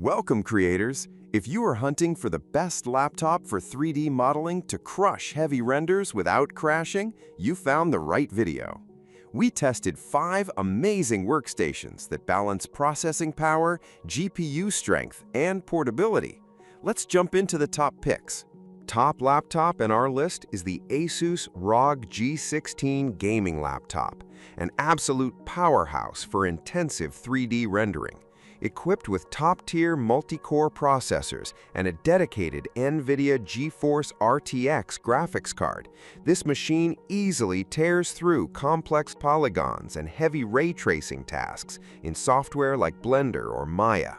Welcome, creators! If you are hunting for the best laptop for 3D modeling to crush heavy renders without crashing, you found the right video. We tested 5 amazing workstations that balance processing power, GPU strength, and portability. Let's jump into the top picks. Top laptop in our list is the Asus ROG G16 gaming laptop, an absolute powerhouse for intensive 3D rendering. Equipped with top-tier multi-core processors and a dedicated NVIDIA GeForce RTX graphics card, this machine easily tears through complex polygons and heavy ray tracing tasks in software like Blender or Maya.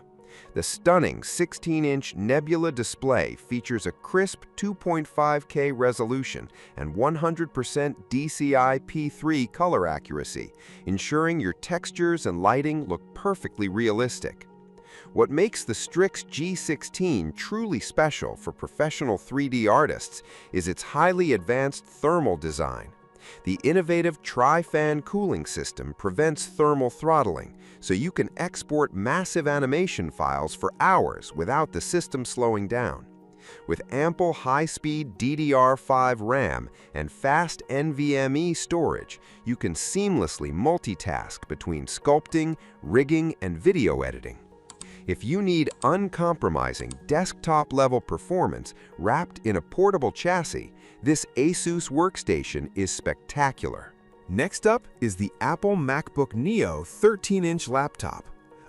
The stunning 16-inch Nebula display features a crisp 2.5K resolution and 100% DCI-P3 color accuracy, ensuring your textures and lighting look perfectly realistic. What makes the Strix G16 truly special for professional 3D artists is its highly advanced thermal design. The innovative tri-fan cooling system prevents thermal throttling, so you can export massive animation files for hours without the system slowing down. With ample high-speed DDR5 RAM and fast NVMe storage, you can seamlessly multitask between sculpting, rigging, and video editing. If you need uncompromising desktop-level performance wrapped in a portable chassis, this Asus workstation is spectacular. Next up is the Apple MacBook Neo 13-inch laptop,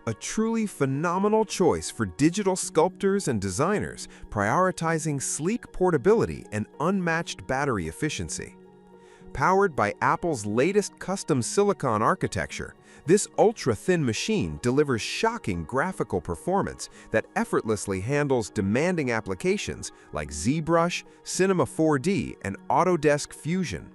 a truly phenomenal choice for digital sculptors and designers prioritizing sleek portability and unmatched battery efficiency. Powered by Apple's latest custom silicon architecture, this ultra-thin machine delivers shocking graphical performance that effortlessly handles demanding applications like ZBrush, Cinema 4D, and Autodesk Fusion.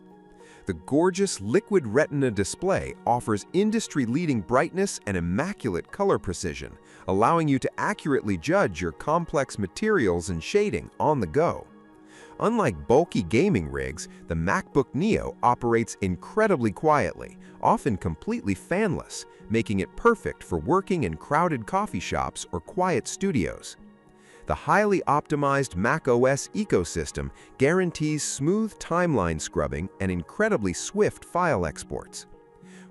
The gorgeous liquid retina display offers industry-leading brightness and immaculate color precision, allowing you to accurately judge your complex materials and shading on the go. Unlike bulky gaming rigs, the MacBook Neo operates incredibly quietly, often completely fanless, making it perfect for working in crowded coffee shops or quiet studios. The highly optimized macOS ecosystem guarantees smooth timeline scrubbing and incredibly swift file exports.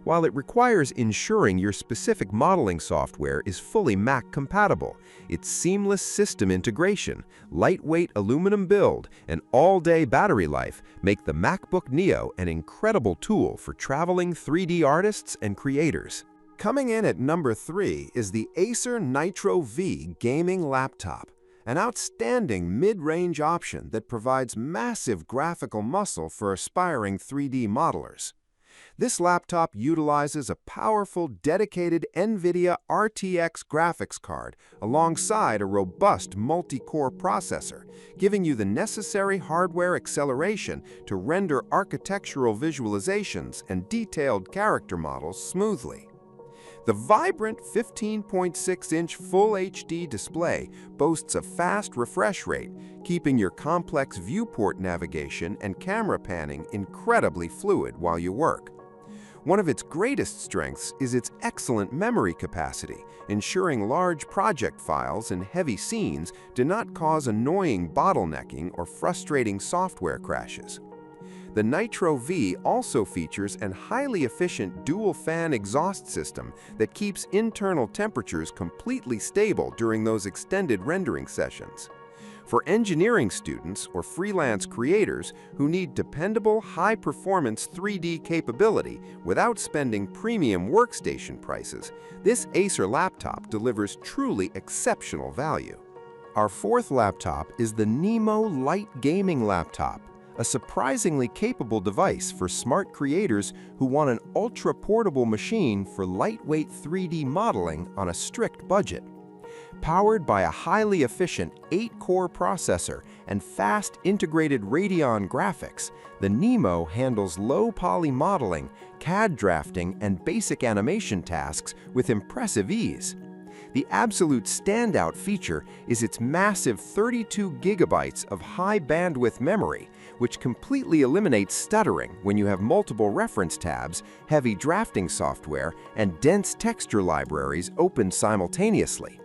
While it requires ensuring your specific modeling software is fully Mac-compatible, its seamless system integration, lightweight aluminum build, and all-day battery life make the MacBook Neo an incredible tool for traveling 3D artists and creators. Coming in at number 3 is the Acer Nitro V gaming laptop, an outstanding mid-range option that provides massive graphical muscle for aspiring 3D modelers. This laptop utilizes a powerful, dedicated NVIDIA RTX graphics card alongside a robust multi-core processor, giving you the necessary hardware acceleration to render architectural visualizations and detailed character models smoothly. The vibrant 15.6-inch Full HD display boasts a fast refresh rate, keeping your complex viewport navigation and camera panning incredibly fluid while you work. One of its greatest strengths is its excellent memory capacity, ensuring large project files and heavy scenes do not cause annoying bottlenecking or frustrating software crashes. The Nitro V also features an highly efficient dual-fan exhaust system that keeps internal temperatures completely stable during those extended rendering sessions. For engineering students or freelance creators who need dependable, high-performance 3D capability without spending premium workstation prices, this Acer laptop delivers truly exceptional value. Our fourth laptop is the Nemo Light Gaming Laptop, a surprisingly capable device for smart creators who want an ultra-portable machine for lightweight 3D modeling on a strict budget. Powered by a highly efficient 8-core processor and fast integrated Radeon graphics, the Nemo handles low-poly modeling, CAD drafting, and basic animation tasks with impressive ease. The absolute standout feature is its massive 32 gigabytes of high-bandwidth memory, which completely eliminates stuttering when you have multiple reference tabs, heavy drafting software, and dense texture libraries open simultaneously.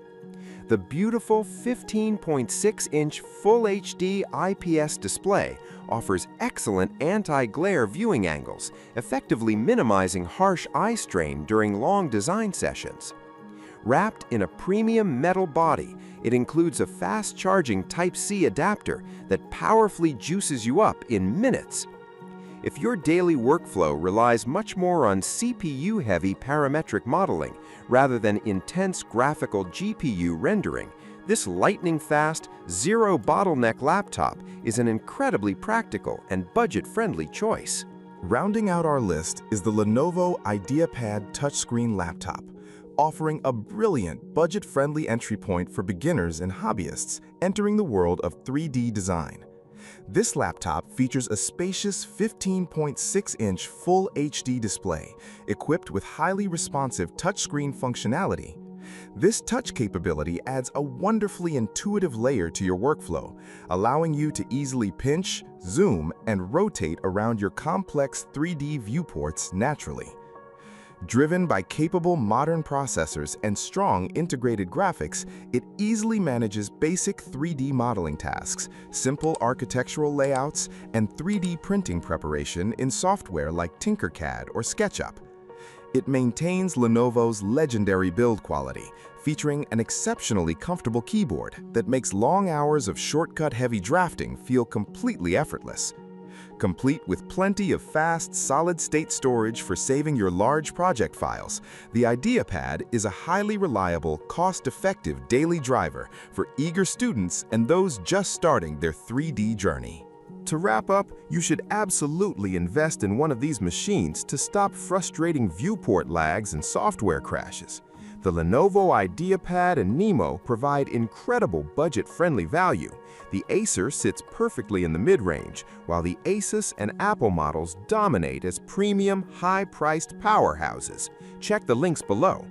The beautiful 15.6-inch Full HD IPS display offers excellent anti-glare viewing angles, effectively minimizing harsh eye strain during long design sessions. Wrapped in a premium metal body, it includes a fast-charging Type-C adapter that powerfully juices you up in minutes. If your daily workflow relies much more on CPU-heavy parametric modeling rather than intense graphical GPU rendering, this lightning-fast, zero-bottleneck laptop is an incredibly practical and budget-friendly choice. Rounding out our list is the Lenovo IdeaPad touchscreen laptop, offering a brilliant, budget-friendly entry point for beginners and hobbyists entering the world of 3D design. This laptop features a spacious 15.6-inch Full HD display equipped with highly responsive touchscreen functionality. This touch capability adds a wonderfully intuitive layer to your workflow, allowing you to easily pinch, zoom, and rotate around your complex 3D viewports naturally. Driven by capable modern processors and strong integrated graphics, it easily manages basic 3D modeling tasks, simple architectural layouts, and 3D printing preparation in software like Tinkercad or SketchUp. It maintains Lenovo's legendary build quality, featuring an exceptionally comfortable keyboard that makes long hours of shortcut-heavy drafting feel completely effortless. Complete with plenty of fast, solid-state storage for saving your large project files, the IdeaPad is a highly reliable, cost-effective daily driver for eager students and those just starting their 3D journey. To wrap up, you should absolutely invest in one of these machines to stop frustrating viewport lags and software crashes. The Lenovo IdeaPad and Nemo provide incredible budget-friendly value. The Acer sits perfectly in the mid-range, while the Asus and Apple models dominate as premium, high-priced powerhouses. Check the links below.